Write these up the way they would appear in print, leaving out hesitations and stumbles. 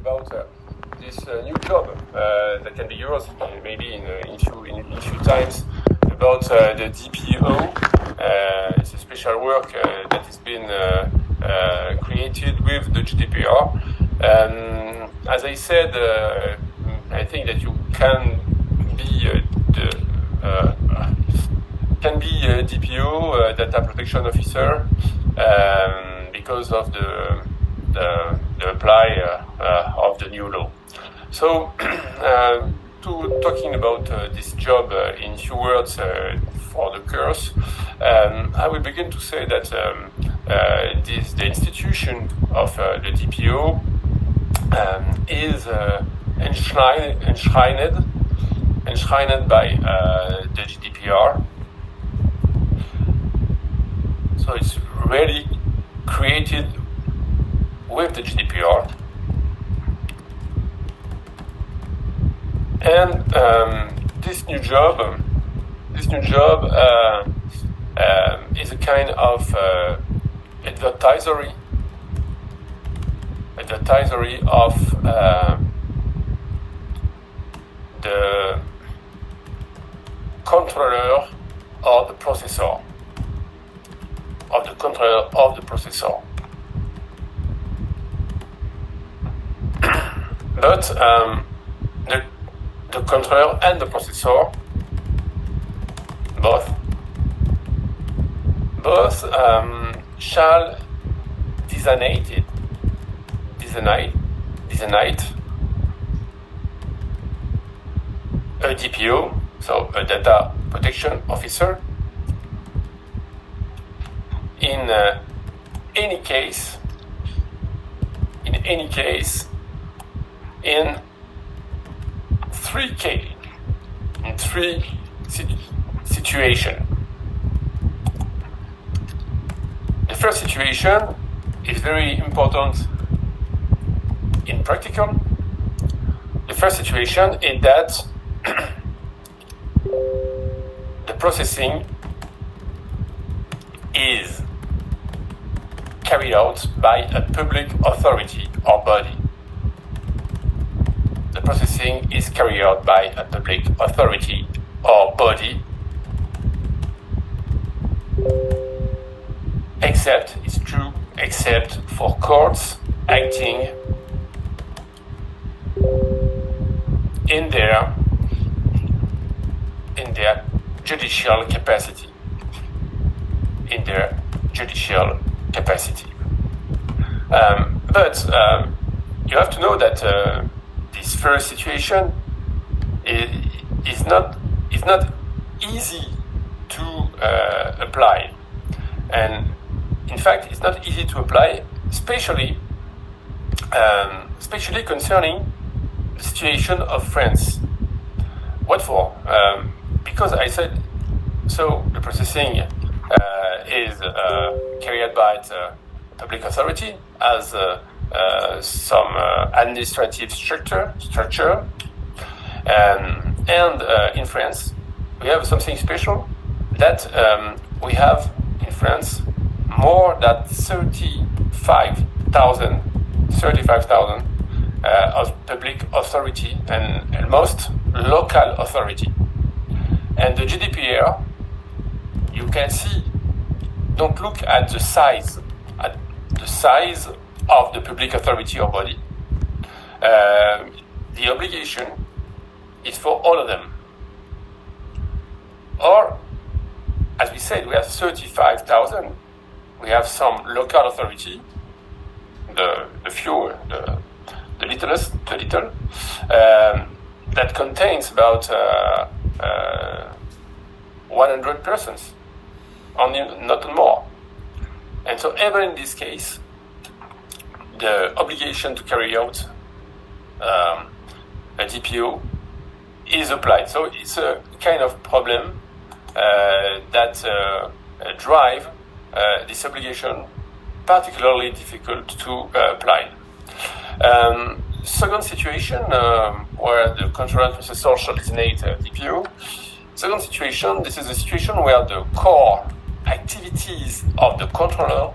about this new job that can be yours maybe in few times about the DPO. It's a special work that has been created with the GDPR. As I said, I think that you can be a DPO, data protection officer, because of the apply of the new law. So, talking about this job in few words for the course, I will begin to say that the institution of the DPO is enshrined by the GDPR. So it's really created with the GDPR. And this new job is a kind of advertisory of the controller or the processor. But the controller and the processor both shall designate a DPO, so a data protection officer, in any case in three situations. The first situation is very important in practical. The first situation is that the processing is carried out by a public authority or body. The processing is carried out by a public authority or body, except for courts acting in their judicial capacity. But you have to know that this first situation is not easy to apply, and in fact it's not easy to apply, especially concerning the situation of France. What for? Because I said so. The processing is carried by the public authority as some administrative structure. And in France, we have something special that we have in France more than 35,000 of public authority and most local authority. And the GDPR, you can see, don't look at the size of the public authority or body. The obligation is for all of them. Or, as we said, we have 35,000. We have some local authority, the little, that contains about 100 persons, only not more. And so, even in this case, the obligation to carry out a DPO is applied. So it's a kind of problem that drive this obligation particularly difficult to apply. Second situation, where the controller and processor shall designate DPO. Second situation, this is a situation where the core activities of the controller,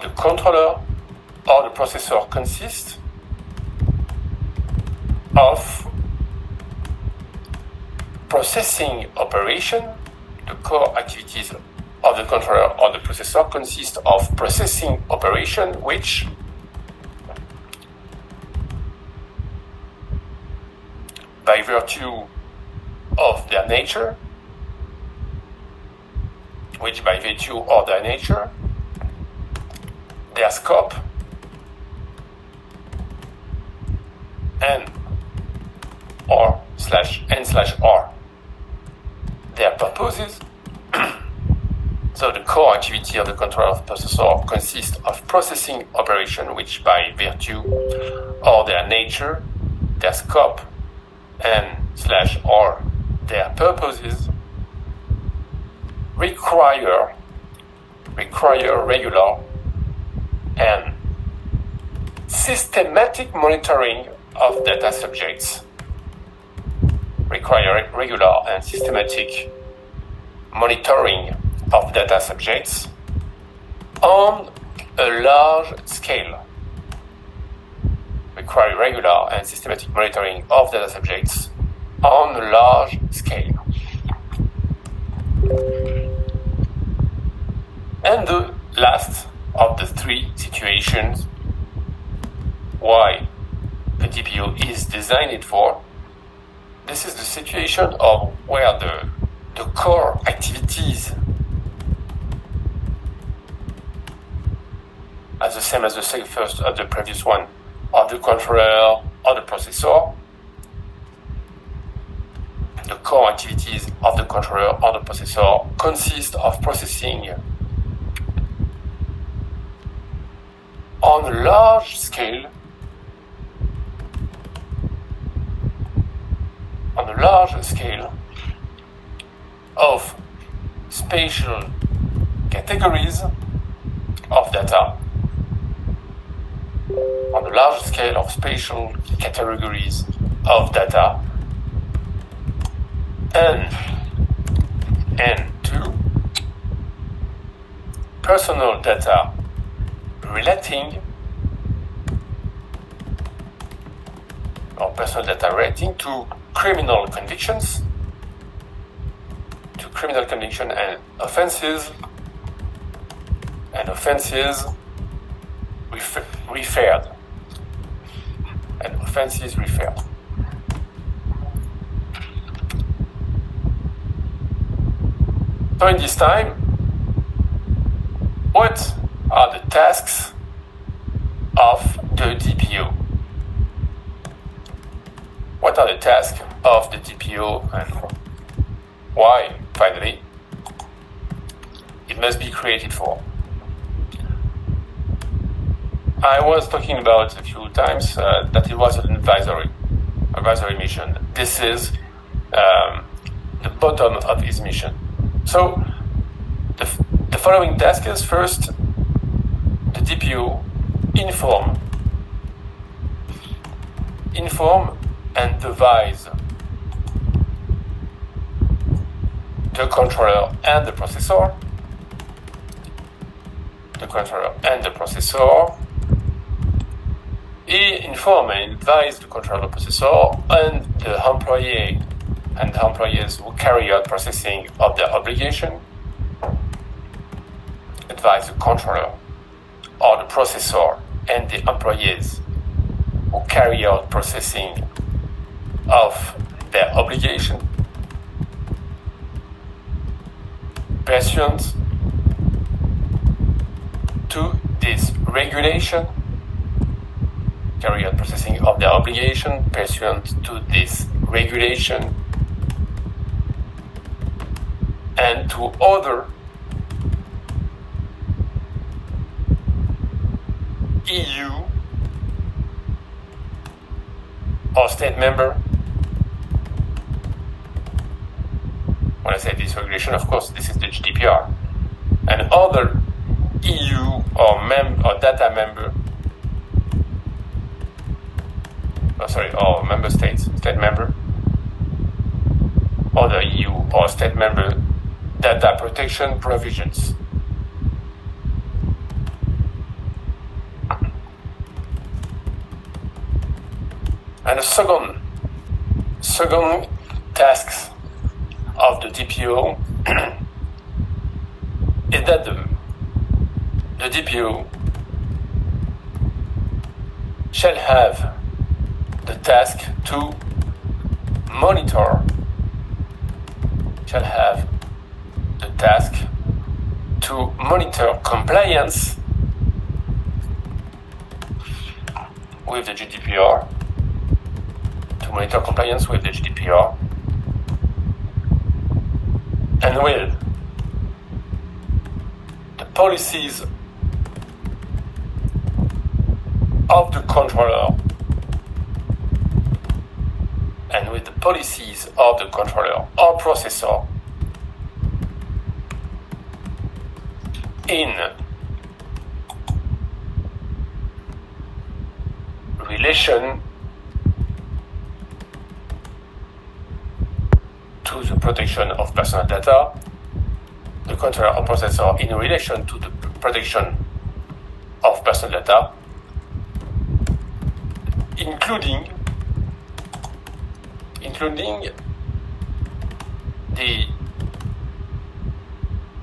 of the controller or the processor consists of processing operation. The core activities of the controller or the processor consist of processing operation which by virtue of their nature, their scope, and or slash n slash r, their purposes. So the core activity of the controller of the processor consists of processing operation which by virtue of their nature, their scope, and slash or their purposes require regular and systematic monitoring of data subjects. Require regular and systematic monitoring of data subjects on a large scale. Require regular and systematic monitoring of data subjects on a large scale. And the last of the three situations why the DPO is designed for, this is the situation of where the core activities as the same as the first of the previous one of the controller or the processor. The core activities of the controller or the processor consist of processing on a large scale of spatial categories of data, on a large scale of spatial categories of data, and two, personal data relating to criminal convictions, and offenses referred. So in this time, what are the tasks of the DPO? What are the tasks of the DPO and why, finally, it must be created for? I was talking about a few times that it was an advisory mission. This is the bottom of his mission. So the following task is: first, the DPO inform and advise the controller and the processor. He inform and advise the controller, processor, and the employee and the employees who carry out processing of their obligation. Advise the controller or the processor and the employees who carry out processing of their obligation pursuant to this regulation. Carry out processing of their obligation pursuant to this regulation and to other EU or state member. When I say this regulation, of course, this is the GDPR, and other EU or data member. Or member states, state member, other EU or state member data protection provisions. And the second task of the DPO is that the DPO shall have the task to monitor, compliance with the GDPR, and with the policies of the controller, or processor in relation to the protection of personal data, the controller or processor in relation to the protection of personal data, including the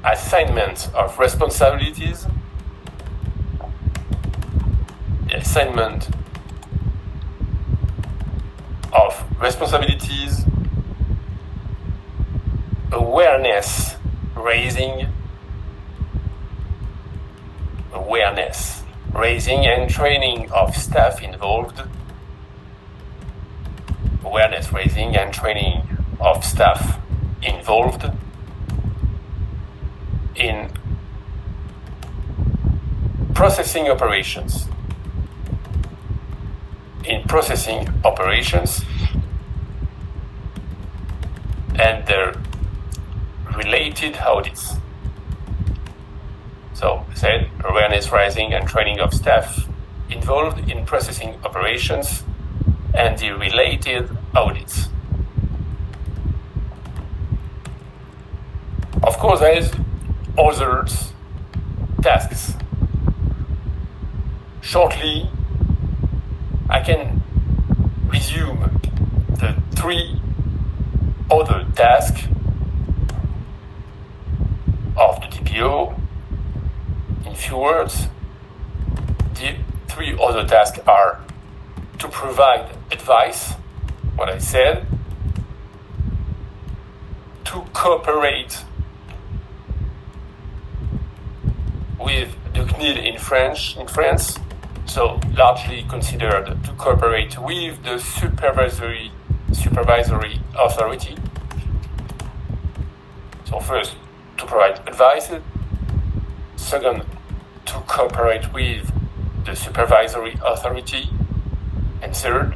assignment of responsibilities, awareness raising and training of staff involved, in processing operations, and their related audits. So, said awareness raising and training of staff involved in processing operations and the related audits. Of course, there is other tasks. Shortly, I can resume the 3 other tasks of the DPO. In few words, the 3 other tasks are to provide advice, what I said, to cooperate with the CNIL in France, so largely considered to cooperate with the supervisory authority. So first, to provide advice. Second, to cooperate with the supervisory authority. And third,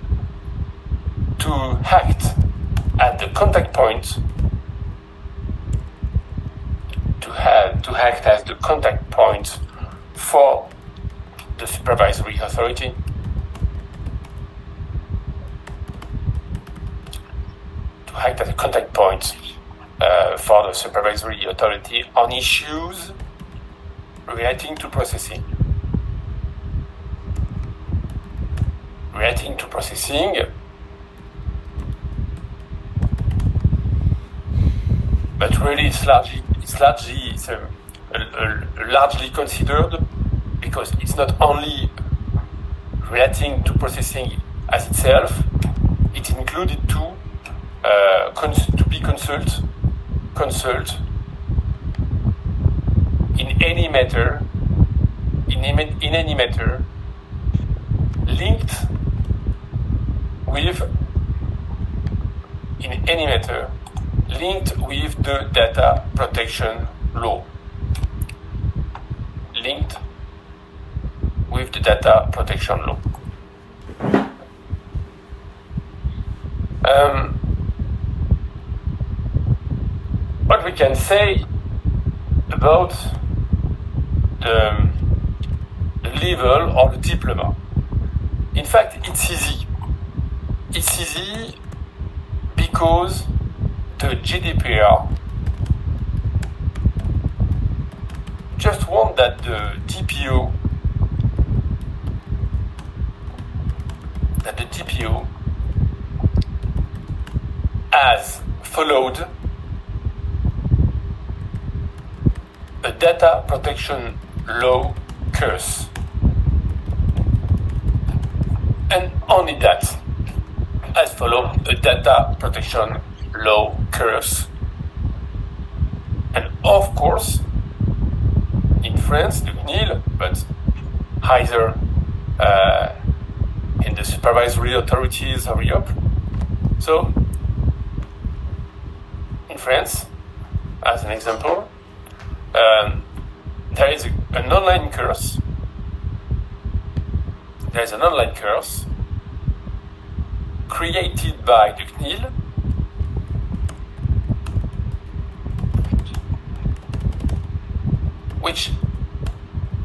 to act at the contact point, to act as the contact point for the supervisory authority. To act as a contact point for the supervisory authority on issues relating to processing. But really it's largely considered, because it's not only relating to processing as itself, it's included to be consult in any matter linked with the data protection law. What we can say about the level or the diploma. In fact, it's easy. It's easy because the GDPR just want that the DPO has followed a data protection law course. And only that has followed a data protection law course. And of course, in France, the CNIL, but either in the supervisory authorities of Europe. So, in France, as an example, there is an online course. There is an online course created by the CNIL which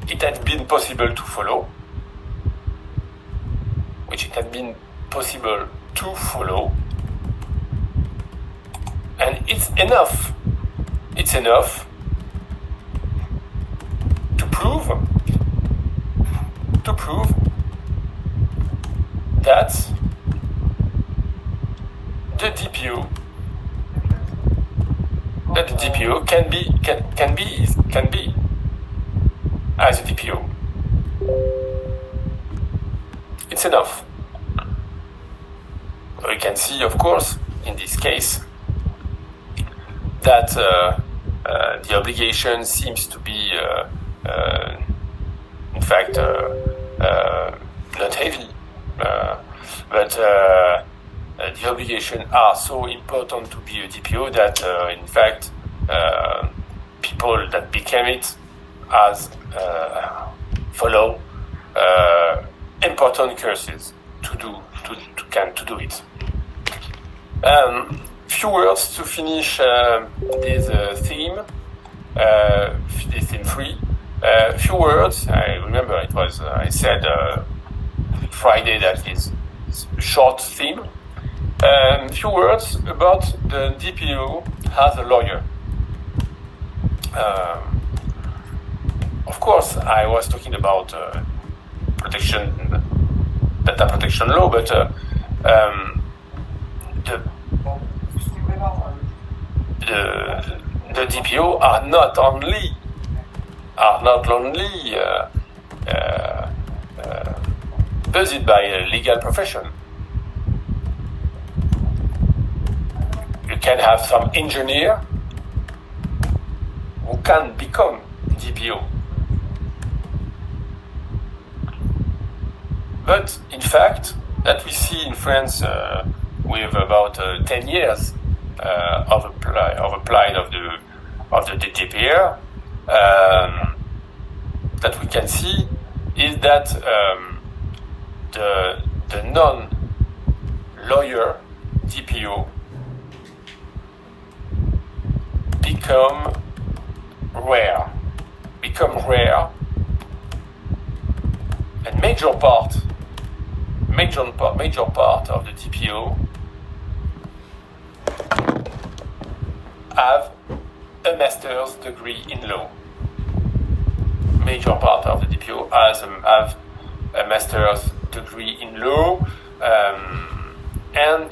it had been possible to follow, and it's enough to prove that the DPO can be as a DPO. It's enough. We can see, of course, in this case, that the obligation seems to be, in fact, not heavy, but the obligations are so important to be a DPO that, in fact, people that became it as follow important courses to do it. Few words to finish this theme 3. Few words. I remember it was I said Friday that is a short theme. Few words about the DPO as a lawyer. Of course, I was talking about data protection law, but the DPO are not only buzzed by a legal profession. You can have some engineer who can become DPO. But in fact, that we see in France with about 10 years of applied of the DTPR, that we can see is that the non-lawyer DPO become rare, and major part of the DPO have a master's degree in law. Major part of the DPO have a master's degree in law, and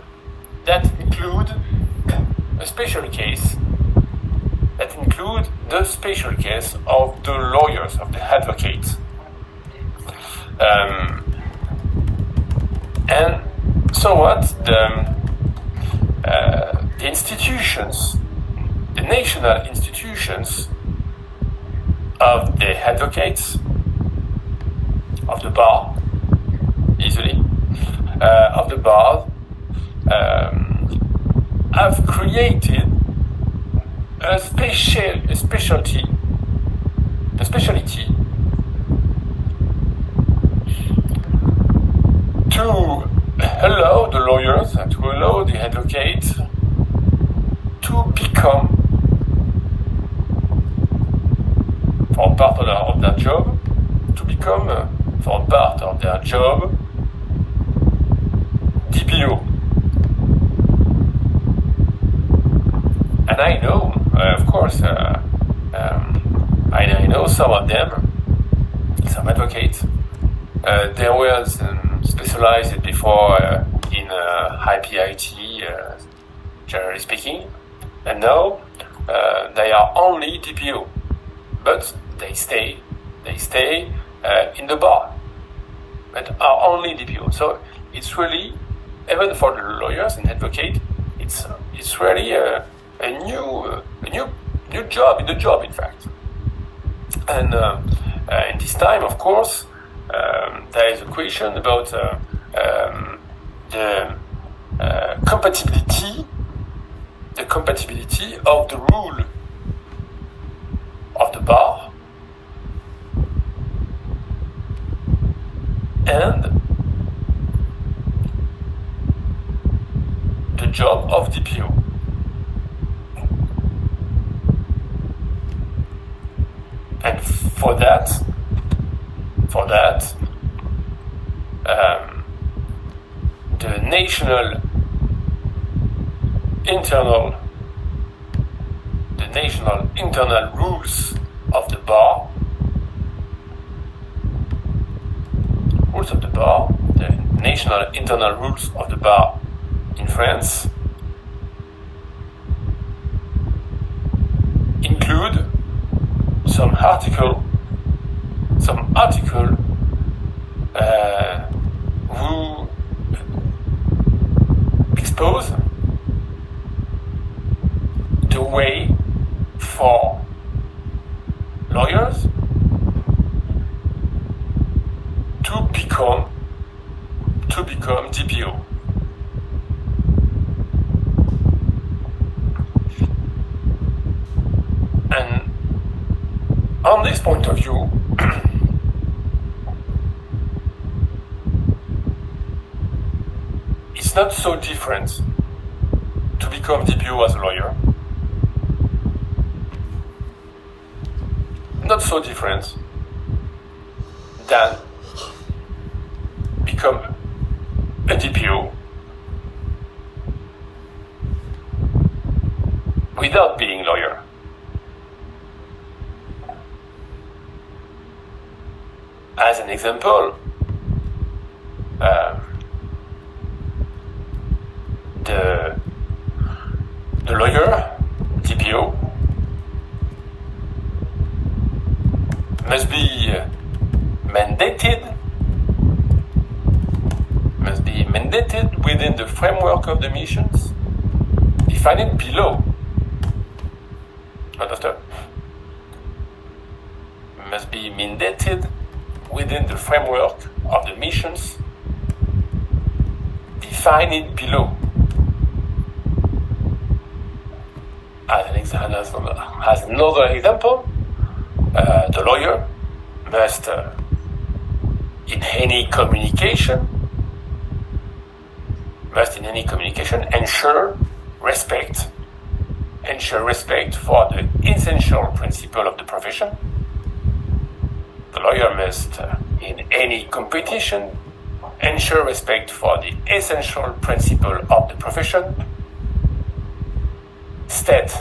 that include a special case. That include the special case of the lawyers, of the advocates. And so what? The institutions, the national institutions of the advocates, of the bar, of the bar, have created a specialty to allow the lawyers, to allow the advocates to become, for part of their job, DPO. And I know, of course, I know some of them, some advocates. They were specialized before in IPIT, generally speaking, and now they are only DPO, but they stay in the bar, but are only DPO. So it's really, even for the lawyers and advocate, it's really a new job in the job, in fact. And in this time, of course, there is a question about the compatibility of the rule of the bar and the job of DPO. And for that, the national internal rules of the bar, the national internal rules of the bar in France include some article who expose the way for lawyers to become DPO. And on this point of view, it's not so different to become DPO as a lawyer. Not so different than become a DPO without being a lawyer. As an example, the lawyer, DPO, must be mandated within the framework of the missions defined below. Understand? Must be mandated within the framework of the missions defined below. As another example, the lawyer must, in any communication, ensure respect for the essential principle of the profession. The lawyer must, in any competition, ensure respect for the essential principle of the profession, state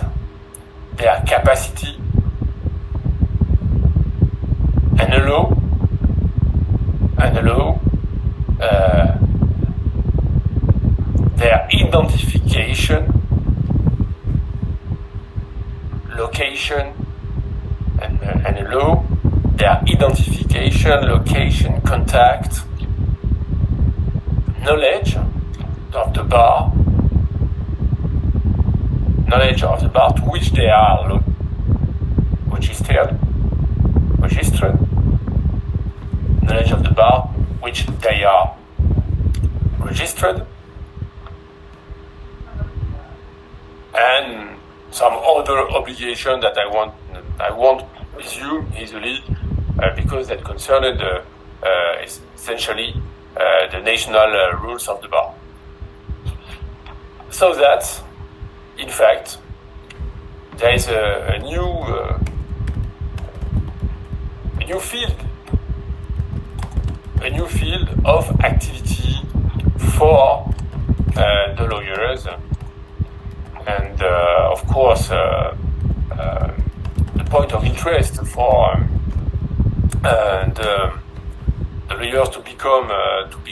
their capacity, and allow their identification, location, and allow their identification, location, contact, knowledge of the bar to which they are registered, knowledge of the bar which they are registered, and some other obligation that I won't assume easily because that concerned essentially the national rules of the bar. So that, in fact, there is a new field of activity for the lawyers, and of course the point of interest for the lawyers to become